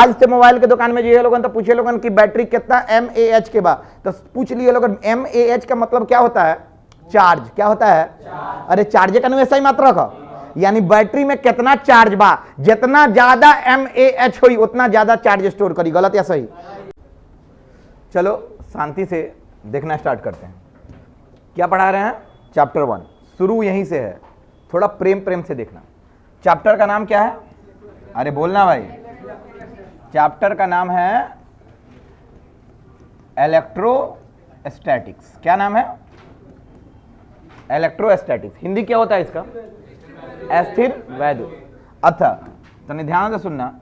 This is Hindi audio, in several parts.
आज से मोबाइल के दुकान में जाइए लोगन तो पूछे लोगन की बैटरी कितना mAh के बा, तो पूछ लिए लोगन mAh का मतलब क्या होता है? चार्ज। क्या होता है? अरे चार्ज का ऐसा ही मात्रा का, यानी बैटरी में कितना चार्ज बा, जितना ज्यादा mAh हुई उतना ज्यादा चार्ज स्टोर करी। गलत या सही? चलो शांति से देखना स्टार्ट करते हैं। क्या पढ़ा रहे हैं? चैप्टर 1। शुरू यहीं से है, थोड़ा प्रेम प्रेम से देखना। चैप्टर का नाम क्या है? अरे बोलना भाई। चैप्टर का नाम है इलेक्ट्रोस्टैटिक्स। क्या नाम है? इलेक्ट्रोस्टैटिक्स। हिंदी क्या होता है इसका? अस्थिर वैद्युत। अच्छा तो ध्यान से सुनना,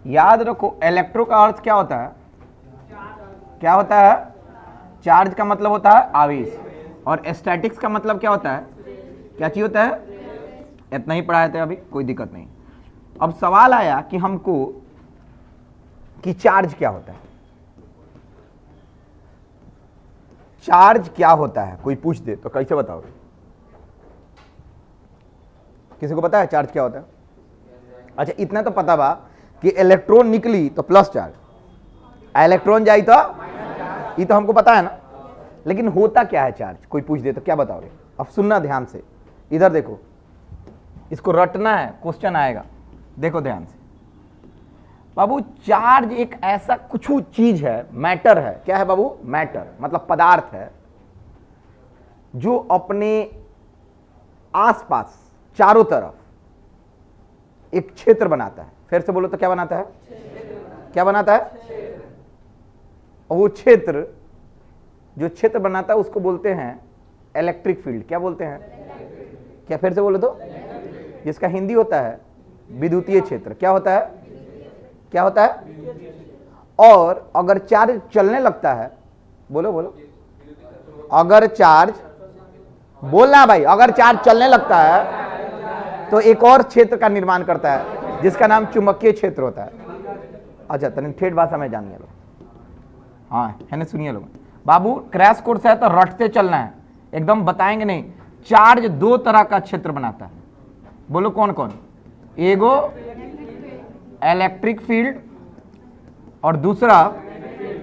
याद रखो इलेक्ट्रो का अर्थ क्या होता है? क्या होता है? चार्ज का मतलब होता है आवेश, और स्टैटिक्स का मतलब क्या होता है? क्या चीज होता है? इतना ही पढ़ाए थे अभी, कोई दिक्कत नहीं। अब सवाल आया कि हमको कि चार्ज क्या होता है। चार्ज क्या होता है कोई पूछ दे तो कैसे बताओगे? किसी को पता है चार्ज क्या होता है? अच्छा इतना तो पता बा कि इलेक्ट्रॉन निकली तो प्लस चार्ज, इलेक्ट्रॉन जाई तो, ये तो हमको पता है ना। लेकिन होता क्या है चार्ज कोई पूछ दे तो क्या बताओगे? अब सुनना ध्यान से, इधर देखो, इसको रटना है, क्वेश्चन आएगा, देखो ध्यान से। बाबू चार्ज एक ऐसा कुछ चीज है, मैटर है। क्या है बाबू? मैटर मतलब पदार्थ है जो अपने आसपास चारों तरफ एक क्षेत्र बनाता है। फिर से बोलो तो क्या बनाता है? क्या बनाता है? वो क्षेत्र, जो क्षेत्र बनाता है उसको बोलते हैं इलेक्ट्रिक फील्ड। क्या बोलते हैं? क्या? फिर से बोलो तो। जिसका हिंदी होता है विद्युतीय क्षेत्र। क्या होता है? क्या होता है? और अगर चार्ज चलने लगता है, बोलो बोलो, अगर चार्ज, बोलना भाई, अगर चार्ज चलने लगता है तो एक और क्षेत्र का निर्माण करता है जिसका नाम चुंबकीय क्षेत्र होता है। अच्छा तनिक ठेठ भाषा में जानिए लोग, हाँ है ना, सुनिए लोग। बाबू क्रैश कोर्स है तो रटते चलना है, एकदम बताएंगे नहीं। चार्ज दो तरह का क्षेत्र बनाता है, बोलो कौन कौन? एगो इलेक्ट्रिक फील्ड और दूसरा,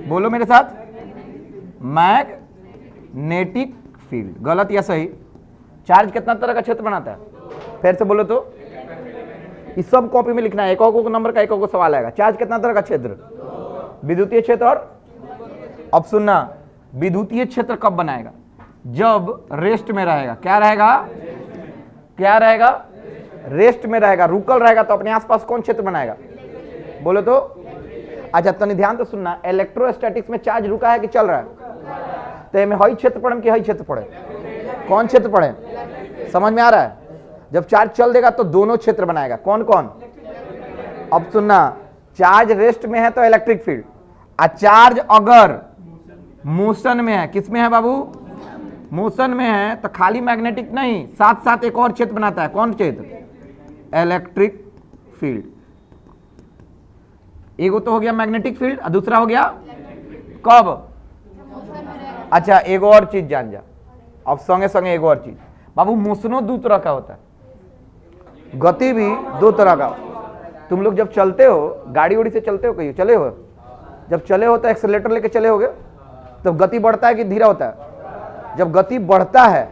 बोलो मेरे साथ, मैग्नेटिक फील्ड। गलत या सही? चार्ज कितना तरह का क्षेत्र बनाता है? फिर से बोलो तो। इस सब कॉपी में लिखना है, एक नंबर का एक सवाल आएगा। चार्ज कितना तरह का क्षेत्र? विद्युतीय क्षेत्र और, अब सुनना, विद्युतीय क्षेत्र कब बनाएगा? जब रेस्ट में रहेगा। क्या रहेगा? क्या रहेगा? रेस्ट में रहेगा, रुकल रहेगा तो अपने आसपास कौन क्षेत्र बनाएगा? बोलो तो। अच्छा तो ध्यान तो सुनना, इलेक्ट्रोस्टैटिक्स में चार्ज रुका है कि चल रहा है? तो में हई क्षेत्र पढ़े कि हई क्षेत्र पढ़े? कौन क्षेत्र पढ़े? समझ में आ रहा है? जब चार्ज चल देगा तो दोनों क्षेत्र बनाएगा। कौन कौन? अब सुनना, चार्ज रेस्ट में है तो इलेक्ट्रिक फील्ड, और चार्ज अगर मोशन में है, किस में है बाबू? मोशन में है तो खाली मैग्नेटिक नहीं, साथ साथ एक और क्षेत्र बनाता है। कौन क्षेत्र? Electric field. एगो तो हो गया मैग्नेटिक फील्ड और दूसरा हो गया कब? अच्छा एगो और चीज जान जा, अब संगे संगे एगो और चीज। बाबू मोशनो दो तरह का होता है, गति भी दो तरह का। तुम लोग जब चलते हो, गाड़ी उड़ी से चलते हो, कहीं चले हो, जब चले हो तो एक्सेलेरेटर लेके चले होगे, तो गति बढ़ता है कि धीरा होता है? जब गति बढ़ता है,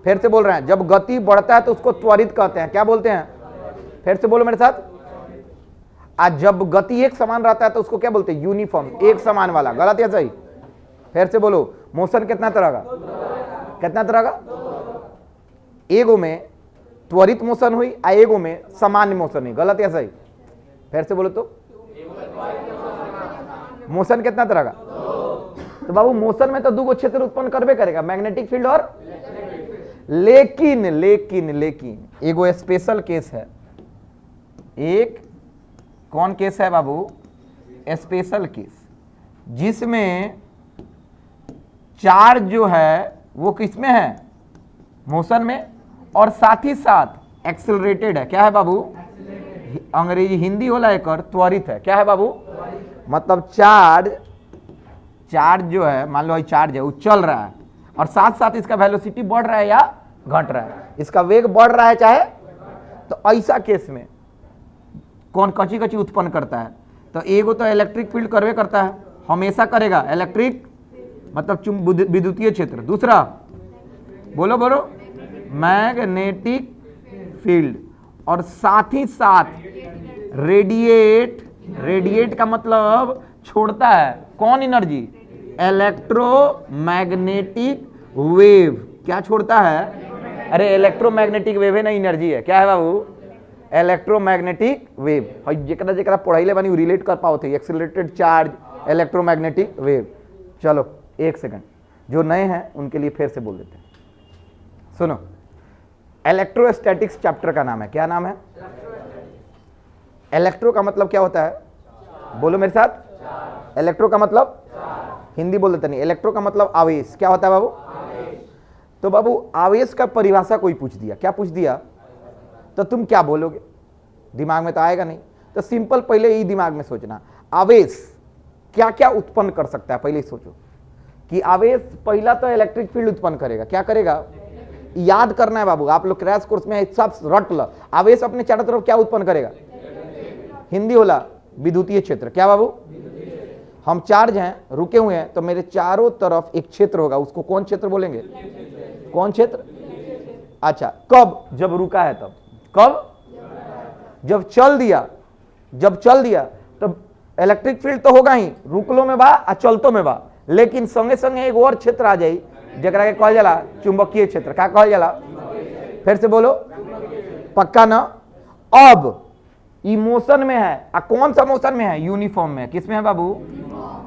फिर से बोल रहे हैं, जब गति बढ़ता है तो उसको त्वरित कहते हैं। क्या बोलते हैं? फिर से बोलो मेरे साथ। आज जब गति एक समान रहता है तो उसको क्या बोलते हैं? यूनिफॉर्म, एक समान वाला। गलत या सही? फिर से बोलो, मोशन कितना तरह का? कितना तरह का? एगो में त्वरित मोशन हुई, एगो में सामान्य मोशन हुई। गलत या सही? फिर से बोलो तो। मोशन कितना तरह का? तो बाबू मोशन में तो दो क्षेत्र उत्पन्न करबे करेगा, मैग्नेटिक फील्ड और, लेकिन लेकिन लेकिन एगो स्पेशल केस है। एक कौन केस है बाबू? स्पेशल केस, जिसमें चार्ज जो है वो किसमें है? मोशन में, और साथ ही साथ एक्सेलरेटेड है। क्या है बाबू? अंग्रेजी हिंदी होला एक और त्वरित है। क्या है बाबू? मतलब चार्ज जो है, मान लो चार्ज है, वो चल रहा है और साथ साथ इसका वेलोसिटी बढ़ रहा है या घट रहा है, इसका वेग बढ़ रहा है चाहे, तो ऐसा केस में कौन कची कची उत्पन्न करता है? तो एगो तो इलेक्ट्रिक फील्ड करवे करता है, हमेशा करेगा, इलेक्ट्रिक मतलब विद्युतीय क्षेत्र। दूसरा बोलो बोलो मैग्नेटिक फील्ड, और साथ ही साथ रेडिएट, रेडिएट का मतलब छोड़ता है कौन एनर्जी, इलेक्ट्रोमैग्नेटिक वेव। क्या छोड़ता है, अरे इलेक्ट्रोमैग्नेटिक वेव है ना, एनर्जी है, क्या है बाबू, इलेक्ट्रोमैग्नेटिक वेव। जेकरा जेकरा पढ़ाई बानी रिलेट कर पाओ थे, एक्सीलरेटेड चार्ज, इलेक्ट्रोमैग्नेटिक वेव। चलो एक सेकंड, जो नए हैं उनके लिए फिर से बोल देते हैं, सुनो। इलेक्ट्रोस्टैटिक्स चैप्टर का नाम है, क्या नाम है, इलेक्ट्रो का मतलब क्या होता है, बोलो मेरे साथ, इलेक्ट्रो का मतलब, हिंदी बोल देते नहीं, इलेक्ट्रो का मतलब आवेश। क्या होता है बाबू, तो बाबू आवेश का परिभाषा कोई पूछ दिया, क्या पूछ दिया, तो तुम क्या बोलोगे, दिमाग में तो आएगा नहीं। तो सिंपल पहले ही दिमाग में सोचना, आवेश क्या क्या उत्पन्न कर सकता है, पहले ही सोचो कि आवेश पहला तो इलेक्ट्रिक फील्ड उत्पन्न करेगा। क्या करेगा, याद करना है बाबू, आप लोग क्रैश कोर्स में सब रट लो। आवेश अपने चारों तरफ क्या उत्पन्न करेगा, हिंदी होला विद्युतीय क्षेत्र। क्या बाबू, हम चार्ज हैं, रुके हुए हैं, तो मेरे चारों तरफ एक क्षेत्र होगा, उसको कौन क्षेत्र बोलेंगे, कौन क्षेत्र। अच्छा कब, जब रुका है तब, कब, जब चल दिया, जब चल दिया तब इलेक्ट्रिक फील्ड तो होगा ही, रुकलो में बा आ चलतो में बा, लेकिन संगे संगे एक और क्षेत्र आ जाई जरा के कहल जाला चुंबकीय क्षेत्र। क्या कहल जाला, फिर से बोलो, पक्का ना। अब इमोशन में है, कौन सा मोशन में है, यूनिफॉर्म में। किस में है बाबू,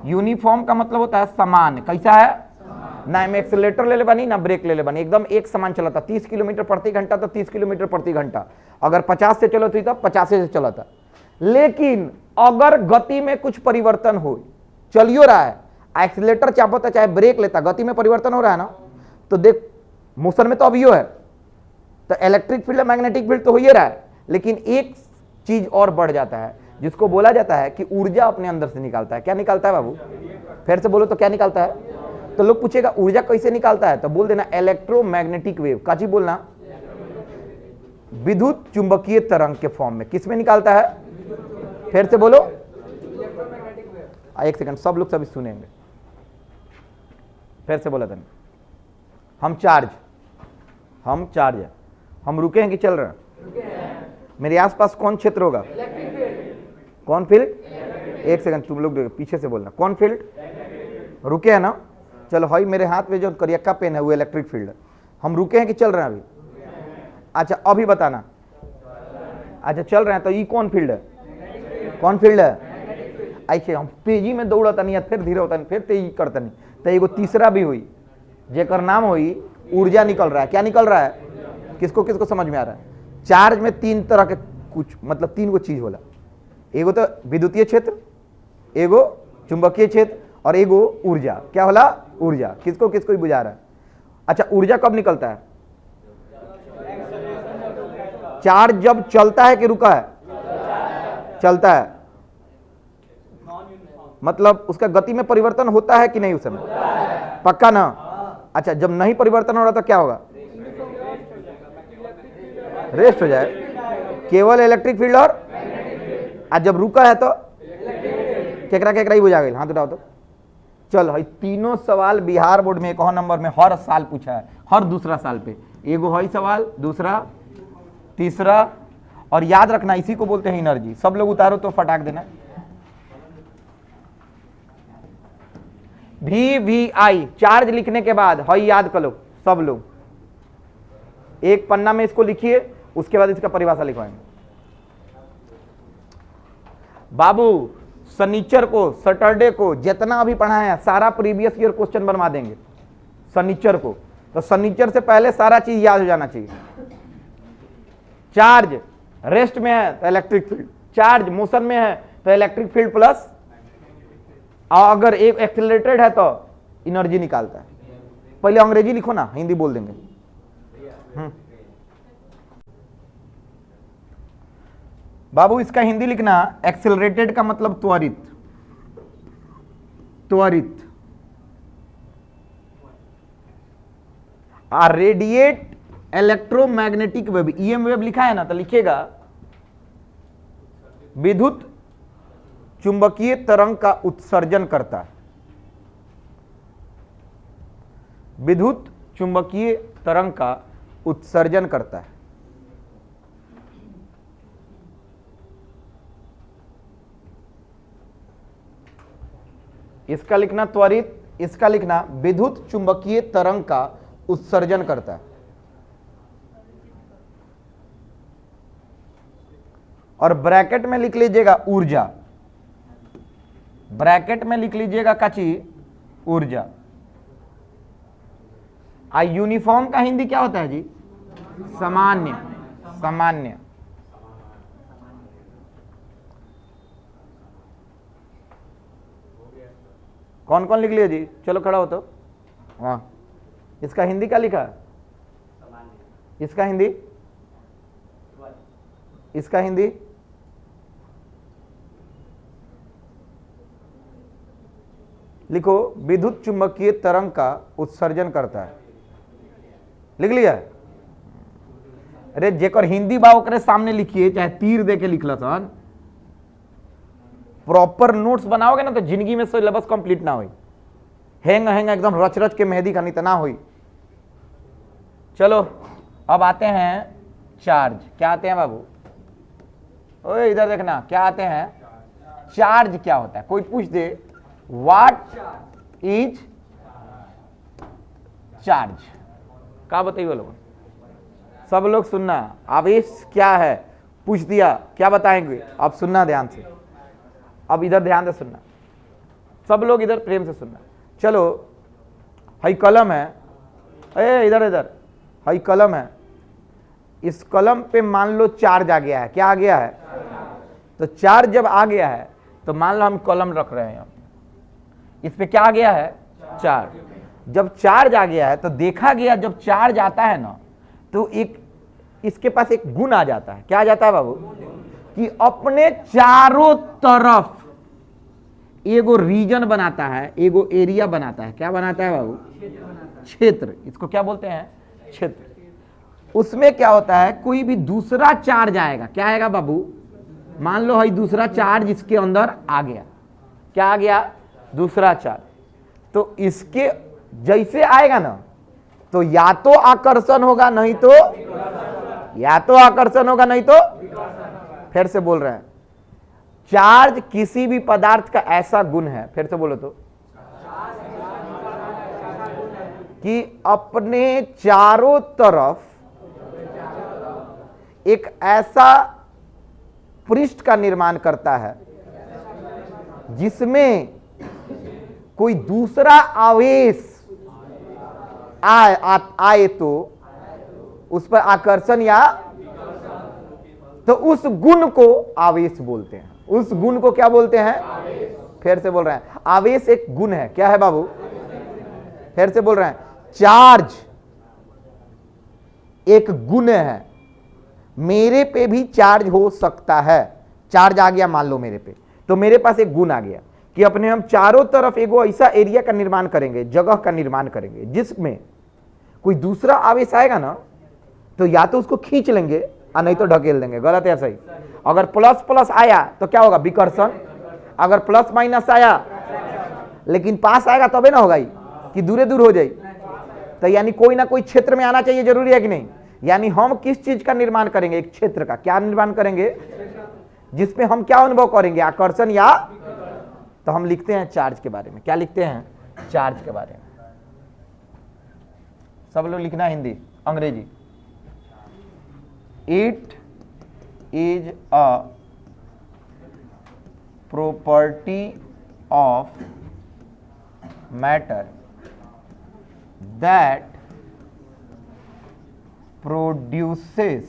यूनिफॉर्म का मतलब होता है समान। कैसा है, ना में एक्सीलरेटर ले ले बनी ना ब्रेक ले ले बनी, एकदम एक समान चला था। 30 किलोमीटर प्रति घंटा तो 30 किलोमीटर प्रति घंटा, अगर 50 से चलो थी तो 50 से चला था। लेकिन अगर गति में कुछ परिवर्तन हो, चलियो रहा है, एक्सीलरेटर चापता चाहे ब्रेक लेता, गति में परिवर्तन हो रहा है ना, तो देख मोशन में तो अभी है, तो इलेक्ट्रिक फील्ड मैग्नेटिक फील्ड तो हो ही रहा है, लेकिन एक चीज और बढ़ जाता है जिसको बोला जाता है कि ऊर्जा अपने अंदर से निकालता है। क्या निकालता है बाबू, फिर से बोलो तो क्या निकालता है। तो लोग पूछेगा ऊर्जा कैसे निकालता है, तो बोल देना इलेक्ट्रोमैग्नेटिक वेव। काची बोलना, विद्युत चुंबकीय तरंग के फॉर्म में। किस में निकालता है, फिर से बोलो, एक सेकंड, सब लोग सभी सुनेंगे, फिर से बोला था। हम चार्ज है, हम रुके हैं कि चल रहे हैं, मेरे आसपास कौन क्षेत्र होगा, कौन फील्ड, एक सेकंड तुम लोग पीछे से बोलना, कौन फील्ड, रुके हैं ना। चलो भाई मेरे हाथ में जो करियक्का पेन है वो इलेक्ट्रिक फील्ड है। हम रुके हैं कि चल रहे हैं अभी, अच्छा अभी बताना, अच्छा चल रहे हैं, तो ये कौन फील्ड है, कौन फील्ड है। ऐसे हम तेजी में दौड़ता नहीं, फिर धीरे होता नहीं, फिर तेजी करता नहीं, तो एगो तीसरा भी हुई जेकर नाम हुई ऊर्जा निकल रहा है। क्या निकल रहा है, किसको किसको समझ में आ रहा है। चार्ज में तीन तरह के कुछ मतलब तीन गो चीज होला, एगो तो विद्युतीय क्षेत्र, एगो चुंबकीय क्षेत्र और एगो ऊर्जा। क्या होला, ऊर्जा। किसको किसको ही बुझा रहा है। अच्छा ऊर्जा कब निकलता है, चार्ज जब चलता है कि रुका है, चलता है, मतलब उसका गति में परिवर्तन होता है कि नहीं उस समय, पक्का ना। अच्छा जब नहीं परिवर्तन हो रहा तो क्या होगा, रेस्ट हो जाए, केवल इलेक्ट्रिक फील्ड। और आज जब रुका है तो केकरा केकरा ही बुझा गई, हाथ उठाओ तो। चलो भाई तीनों सवाल बिहार बोर्ड में एक और नंबर में हर साल पूछा है, हर दूसरा साल पे एगो है सवाल, दूसरा तीसरा, और याद रखना इसी को बोलते हैं एनर्जी। सब लोग उतारो तो फटाक देना। VVI चार्ज लिखने के बाद है याद कर लो सब लोग, एक पन्ना में इसको लिखिए, उसके बाद इसका परिभाषा लिखवाएंगे। बाबू शनिचर को, सैटरडे को जितना अभी पढ़ाया है सारा प्रीवियस ईयर क्वेश्चन बनवा देंगे शनिचर को, तो शनिचर से पहले सारा चीज याद हो जाना चाहिए। चार्ज रेस्ट में है तो इलेक्ट्रिक फील्ड, चार्ज मोशन में है तो इलेक्ट्रिक फील्ड प्लस, और अगर एक एक्सीलरेटेड है तो एनर्जी निकालता है। पहले अंग्रेजी लिखो ना, हिंदी बोल देंगे। बाबू इसका हिंदी लिखना, एक्सेलरेटेड का मतलब त्वरित, त्वरित। और radiate electromagnetic wave, EM wave लिखा है ना, तो लिखेगा विद्युत चुंबकीय तरंग का उत्सर्जन करता है। विद्युत चुंबकीय तरंग का उत्सर्जन करता है। इसका लिखना त्वरित, इसका लिखना विद्युत चुंबकीय तरंग का उत्सर्जन करता है। और ब्रैकेट में लिख लीजिएगा ऊर्जा, ब्रैकेट में लिख लीजिएगा काची ऊर्जा। यूनिफॉर्म का हिंदी क्या होता है जी? सामान्य, सामान्य। कौन कौन लिख लिया जी? चलो खड़ा हो तो। हाँ, इसका हिंदी क्या लिखा? इसका हिंदी, इसका हिंदी लिखो विद्युत चुंबकीय तरंग का उत्सर्जन करता है। लिख लिया? अरे जेकर हिंदी बा ओकरे सामने लिखिए, चाहे तीर दे के लिख लो। सन प्रॉपर नोट्स बनाओगे ना तो जिंदगी में सिलेबस कंप्लीट ना होई। हैंग हैंग एकदम रच रच के मेहंदी का नितना होई। चलो अब आते हैं चार्ज। क्या आते हैं बाबू? ओए इधर देखना, क्या आते हैं? चार्ज क्या होता है? कोई पूछ दे व्हाट इज चार्ज, क्या बताइए लोग? सब लोग सुनना। आवेश क्या है पूछ दिया, क्या बताएंगे? अब सुनना ध्यान से, अब इधर ध्यान से सुनना, सब लोग इधर प्रेम से सुनना। चलो हई कलम है, ए इधर इधर, हई कलम है। इस कलम पे मान लो चार्ज आ गया है। क्या आ गया है? तो चार्ज जब आ गया है तो मान लो हम कलम रख रहे हैं, इस पे क्या आ गया है? चार्ज। जब चार्ज आ गया है तो देखा गया जब चार्ज आता है ना तो एक इसके पास एक गुण आ जाता है। क्या आ जाता है बाबू? कि अपने चारों तरफ एगो रीजन बनाता है, एगो एरिया बनाता है। क्या बनाता है बाबू? क्षेत्र। इसको क्या बोलते हैं? क्षेत्र। उसमें क्या होता है, कोई भी दूसरा चार्ज आएगा। क्या आएगा बाबू? मान लो भाई दूसरा चार्ज इसके अंदर आ गया। क्या आ गया? दूसरा चार्ज। तो इसके जैसे आएगा ना तो या तो आकर्षण होगा नहीं तो, या तो आकर्षण होगा नहीं तो, फिर से बोल रहे हैं, चार्ज किसी भी पदार्थ का ऐसा गुण है, फिर से बोलो तो, कि अपने चारों तरफ एक ऐसा पृष्ठ का निर्माण करता है जिसमें कोई दूसरा आवेश आए तो उस पर आकर्षण या, तो उस गुण को आवेश बोलते हैं। उस गुण को क्या बोलते हैं? फिर से बोल रहे हैं, आवेश एक गुण है। क्या है बाबू? फिर से बोल रहे हैं, चार्ज एक गुण है। मेरे पे भी चार्ज हो सकता है। चार्ज आ गया मान लो मेरे पे, तो मेरे पास एक गुण आ गया कि अपने हम चारों तरफ एगो ऐसा एरिया का निर्माण करेंगे, जगह का निर्माण करेंगे जिसमें कोई दूसरा आवेश आएगा ना तो या तो उसको खींच लेंगे और नहीं तो ढकेल देंगे। गलत या सही? अगर प्लस प्लस आया तो क्या होगा? विकर्षण। अगर प्लस माइनस आया लेकिन पास आएगा तबे ना होगा कि दूरे दूर हो जाए। तो यानी कोई ना कोई क्षेत्र में आना चाहिए, जरूरी है कि नहीं? यानी हम किस चीज का निर्माण करेंगे? एक क्षेत्र का। क्या निर्माण करेंगे? जिसमें हम क्या अनुभव करेंगे? आकर्षण या। तो हम लिखते हैं चार्ज के बारे में। क्या लिखते हैं? चार्ज के बारे में। सब लोग लिखना हिंदी अंग्रेजी। It is a property of matter that produces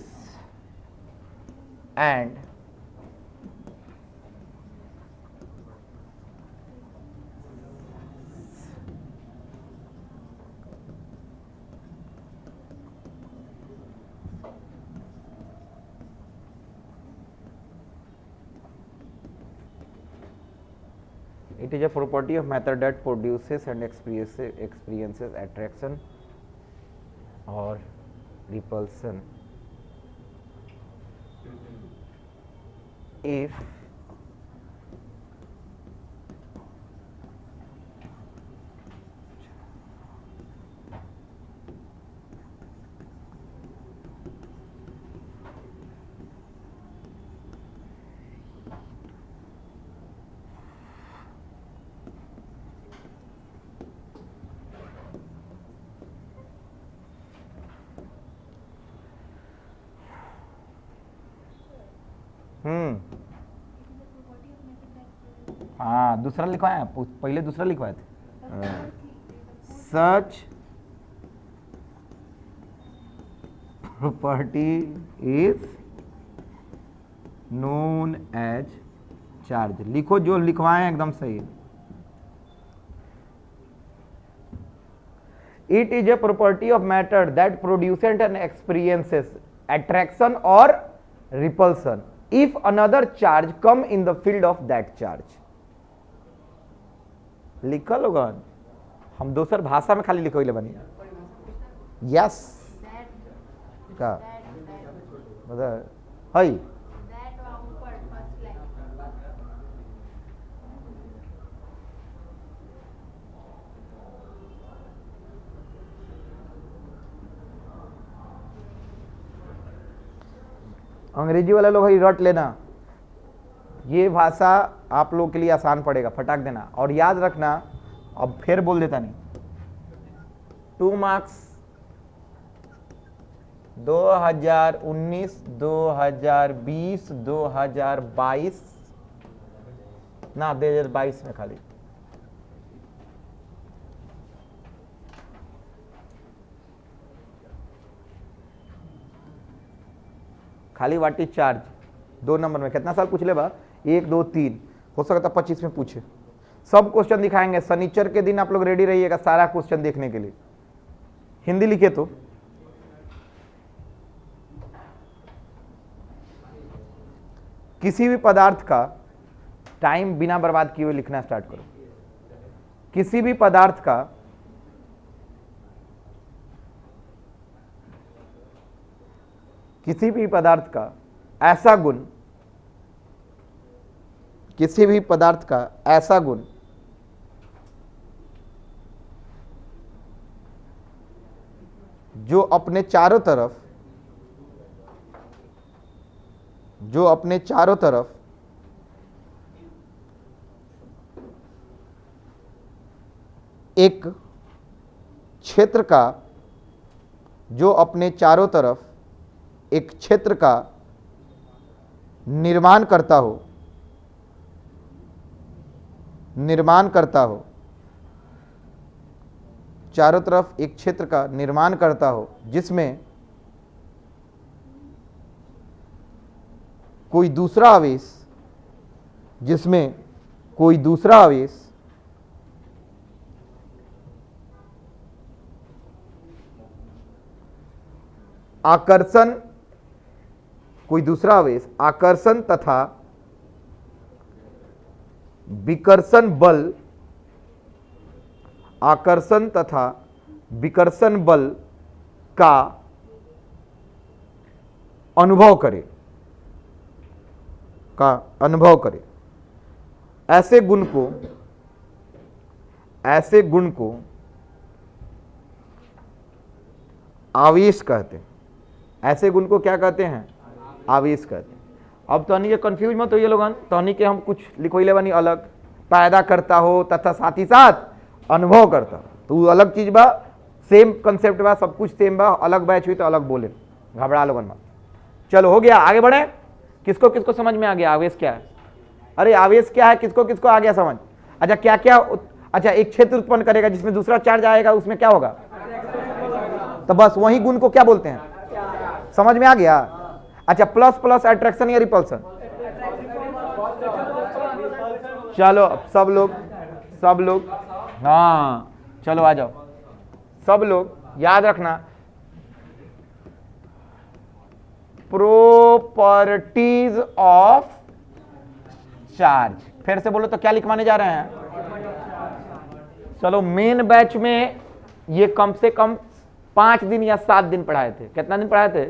and it is a property of matter that produces and experiences attraction or repulsion if हाँ दूसरा लिखवाए, पहले दूसरा लिखवाए थे। Such property is known as charge. लिखो जो लिखवाएं एकदम सही। It is a property of matter that produces and experiences attraction or repulsion if another charge come in the field of that charge। लिखल होगा, हम दूसर भाषा में खाली लिखो बनी। यस का मतलब है अंग्रेजी वाले लोग ही रट लेना, ये भाषा आप लोग के लिए आसान पड़ेगा, फटाक देना और याद रखना। अब फिर बोल देता नहीं। 2 मार्क्स 2019 2020 2022 ना 2022 में खाली खाली व्हाट इज चार्ज 2 नंबर में कितना साल पूछ ले बा, 1 2 3 हो सकता 25 में पूछे। सब क्वेश्चन दिखाएंगे। शनिचर के दिन आप लोग रेडी रहिएगा सारा क्वेश्चन देखने के लिए। हिंदी लिखे तो किसी भी पदार्थ का टाइम बिना बर्बाद किए हुए लिखना स्टार्ट करो। किसी भी पदार्थ का किसी भी पदार्थ का ऐसा गुण, किसी भी पदार्थ का ऐसा गुण जो अपने चारों तरफ एक क्षेत्र का, जो अपने चारों तरफ एक क्षेत्र का निर्माण करता हो, चारों तरफ एक क्षेत्र का निर्माण करता हो जिसमें कोई दूसरा आवेश आकर्षण तथा विकर्षण बल का अनुभव करे, ऐसे गुण को आवेश कहते हैं। ऐसे गुण को क्या कहते हैं? आवेश कहते हैं। अब तहनी के कंफ्यूज मत होइए लोगन, तहनी के हम कुछ लिखोइले बानी अलग, पैदा करता हो तथा साथ ही साथ अनुभव करता हो, तो अलग चीज बा, सेम कंसेप्ट बा, सब कुछ सेम बा, अलग बैच हुई तो अलग बोले, घबरा लोगन मत। चलो हो गया, आगे बढ़े। किसको किसको समझ में आ गया आवेश क्या है? अरे आवेश क्या है, किसको किसको आ गया समझ? अच्छा क्या क्या, अच्छा एक क्षेत्र उत्पन्न करेगा जिसमें दूसरा चार्ज आएगा, उसमें क्या होगा? तो बस वही गुण को क्या बोलते हैं? समझ में आ गया? अच्छा प्लस प्लस अट्रैक्शन या रिपल्सन? चलो सब लोग हाँ चलो आ जाओ, सब लोग याद रखना प्रॉपर्टीज ऑफ चार्ज। फिर से बोलो तो क्या लिखवाने जा रहे हैं? चलो मेन बैच में ये कम से कम 5 दिन या 7 दिन पढ़ाए थे। कितना दिन पढ़ाए थे?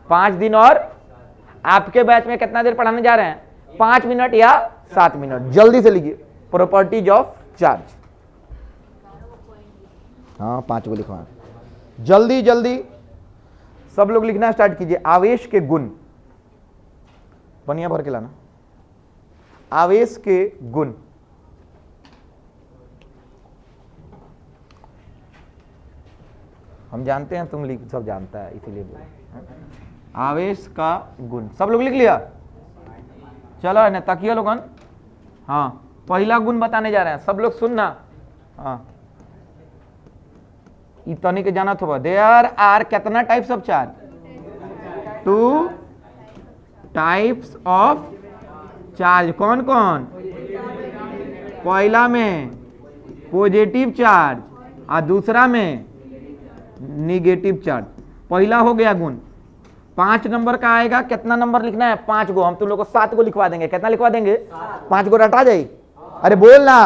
5 दिन। और आपके बैच में कितना देर पढ़ाने जा रहे हैं? 5 मिनट या 7 मिनट। जल्दी से लिखिए प्रॉपर्टीज ऑफ चार्ज। हाँ 5 को लिखवा, जल्दी जल्दी सब लोग लिखना स्टार्ट कीजिए। आवेश के गुण, पनिया भर के लाना। आवेश के गुण, हम जानते हैं तुम लिख, सब जानता है इसीलिए बोले। आवेश का गुण सब लोग लिख लिया? चलो है ना तकियो लोगन। हाँ पहला गुण बताने जा रहे हैं, सब लोग सुनना। हाँ इतनी के जाना था। देयर आर कितना types of charge? 2 types of charge. कौन कौन? पहला में पॉजिटिव चार्ज और दूसरा में निगेटिव चार्ज। पहला हो गया गुण। 5 नंबर का आएगा। कितना नंबर लिखना है? 5 गो। हम तुम लोग को 7 गो लिखवा देंगे। कितना लिखवा देंगे? 5 गो रटा जाए। अरे बोलना।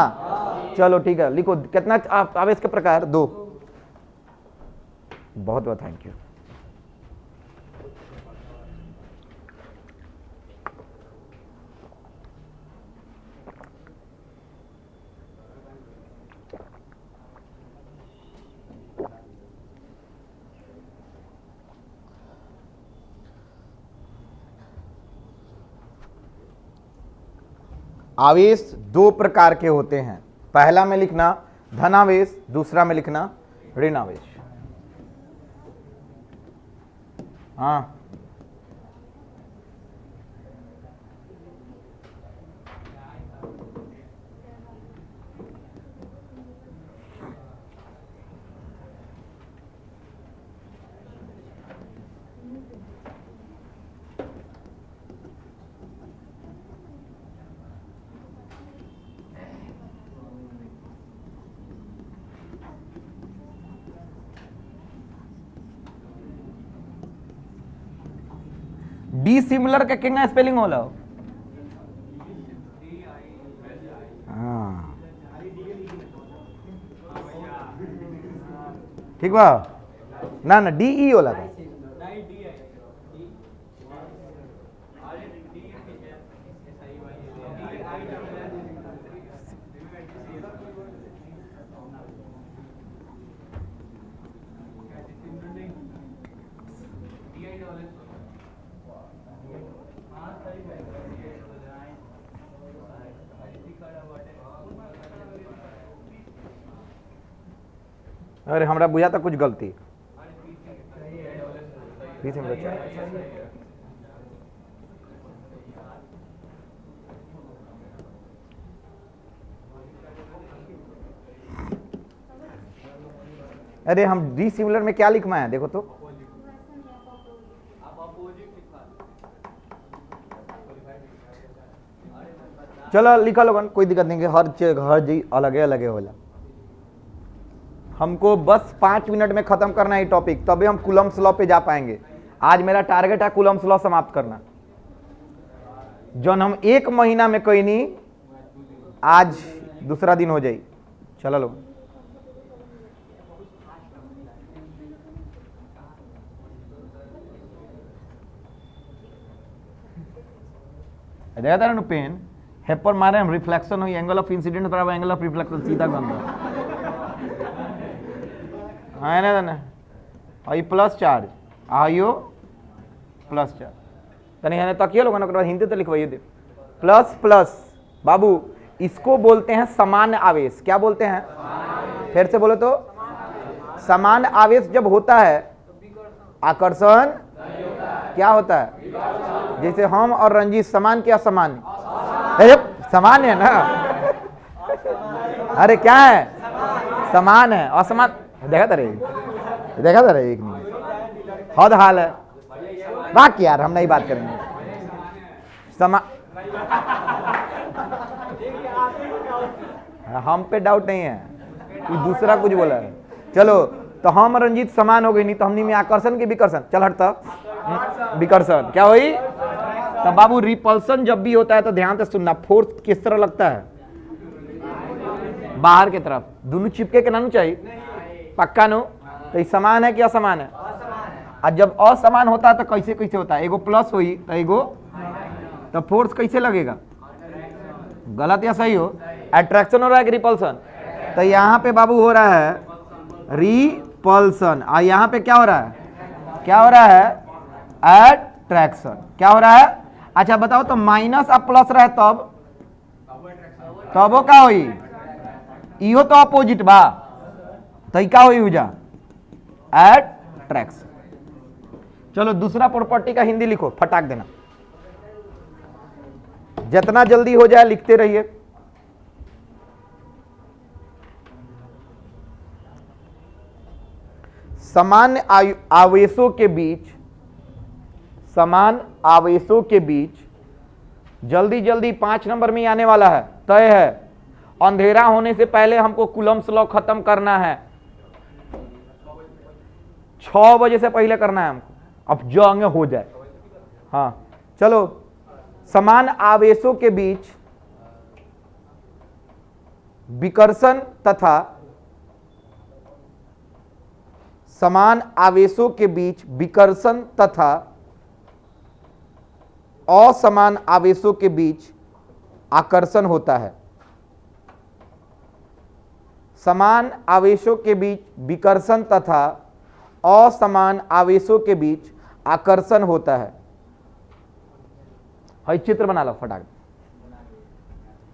चलो ठीक है लिखो। कितना आवेश के प्रकार? 2। बहुत बहुत थैंक यू। आवेश 2 प्रकार के होते हैं। पहला में लिखना धनावेश, दूसरा में लिखना ऋणावेश। हाँ डी सिमिलर का क्या स्पेलिंग होला? हाँ ठीक बा ना ना डी ई होला था। अरे हमरा बुझा था कुछ गलती। अरे हम डी सिमिलर में क्या लिखना है देखो तो। चलो लिखा लोगन, कोई दिक्कत नहीं है। हर जी अलगे अलगे होला। हमको बस 5 मिनट में खत्म करना है टॉपिक, तभी हम कूलम्ब्स लॉ पे जा पाएंगे। आज मेरा टारगेट है कूलम्ब्स लॉ समाप्त करना। जौन हम 1 महीना में कोई नहीं, आज दूसरा दिन हो जाए। चलो लो देखा था ना पेन हेपर मारे हम रिफ्लेक्शन हुई। एंगल ऑफ इंसिडेंट बराबर एंगल ऑफ रिफ्लेक्शन, सीधा गंदा। हाँ ना ना आई प्लस चार्ज आयो प्लस चार्ज तनी है तकिए लोग ना हिंदी तो लिखवाइए दे। प्लस प्लस बाबू इसको बोलते हैं समान आवेश। क्या बोलते हैं? फिर से बोलो तो। समान आवेश जब होता है आकर्षण क्या होता है? जैसे हम और रंजीत समान क्या समान? अरे समान है ना। अरे क्या है? समान है। असमान देखा था रे एक नहीं हद हाल है। बाकी यार हम नहीं बात करेंगे। हम पे डाउट नहीं है, ये दूसरा कुछ बोला है। चलो तो हम रंजीत समान हो गई, नहीं तो हमने में आकर्षण के विकर्षण। चल हटता विकर्षण क्या हुई? तो बाबू रिपल्सन जब भी होता है तो ध्यान से सुनना। फोर्स किस तरह लगता है? बाहर की तरफ। दोनों चिपके के ना चाहिए पक्का नो। तो समान है कि असमान है? और जब असमान होता है तो कैसे कैसे होता है? एगो प्लस हुई तो एगो, तो फोर्स कैसे लगेगा? गलत या सही हो? अट्रैक्शन हो रहा है कि रिपल्सन? तो यहाँ पे बाबू हो रहा है रिपल्सन, और यहाँ पे क्या हो रहा है? क्या हो रहा है? अट्रैक्शन। क्या हो रहा है? अच्छा बताओ तो माइनस अब प्लस रहे तब वो क्या हुई? इहो तो अपोजिट बा, तो क्या हुई? उजा अट्रैक्शन। चलो दूसरा प्रॉपर्टी का हिंदी लिखो, फटाक देना। जितना जल्दी हो जाए लिखते रहिए। समान आवेशों के बीच, समान आवेशों के बीच जल्दी जल्दी 5 नंबर में ही आने वाला है, तय है। अंधेरा होने से पहले हमको कूलम्स लॉ खत्म करना है, 6 बजे से पहले करना है हमको, अब जो अंग हो जाए। हाँ चलो, समान आवेशों के बीच विकर्षण तथा समान आवेशों के बीच विकर्षण तथा असमान आवेशों के बीच आकर्षण होता है। समान आवेशों के बीच विकर्षण तथा असमान आवेशों के बीच आकर्षण होता है। भाई चित्र बना लो फटाक,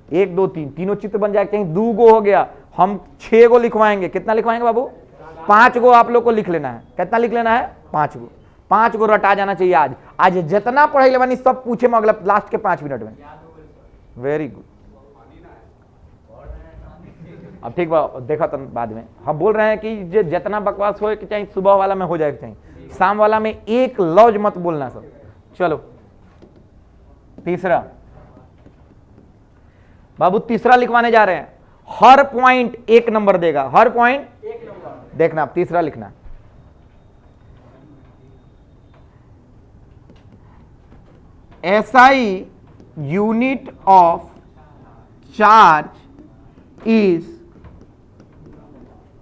1 2 3, तीनों चित्र बन जाए। कहीं 2 गो हो गया, हम 6 गो लिखवाएंगे। कितना लिखवाएंगे बाबू? 5 गो आप लोग को लिख लेना है। कितना लिख लेना है? 5 गो। 5 गो रटा जाना चाहिए आज। आज जितना पढ़े लेवानी सब पूछे में अगला लास्ट के 5 मिनट में। Very good. अब ठीक बा, देखा तो बाद में हम बोल रहे हैं कि जितना बकवास हो कि चाहिए सुबह वाला में हो जाए, चाहिए शाम वाला में एक लौज मत बोलना सब। चलो तीसरा बाबू, तीसरा लिखवाने जा रहे हैं। हर पॉइंट 1 नंबर देगा, हर पॉइंट 1 नंबर। देखना आप तीसरा लिखना, SI unit of charge is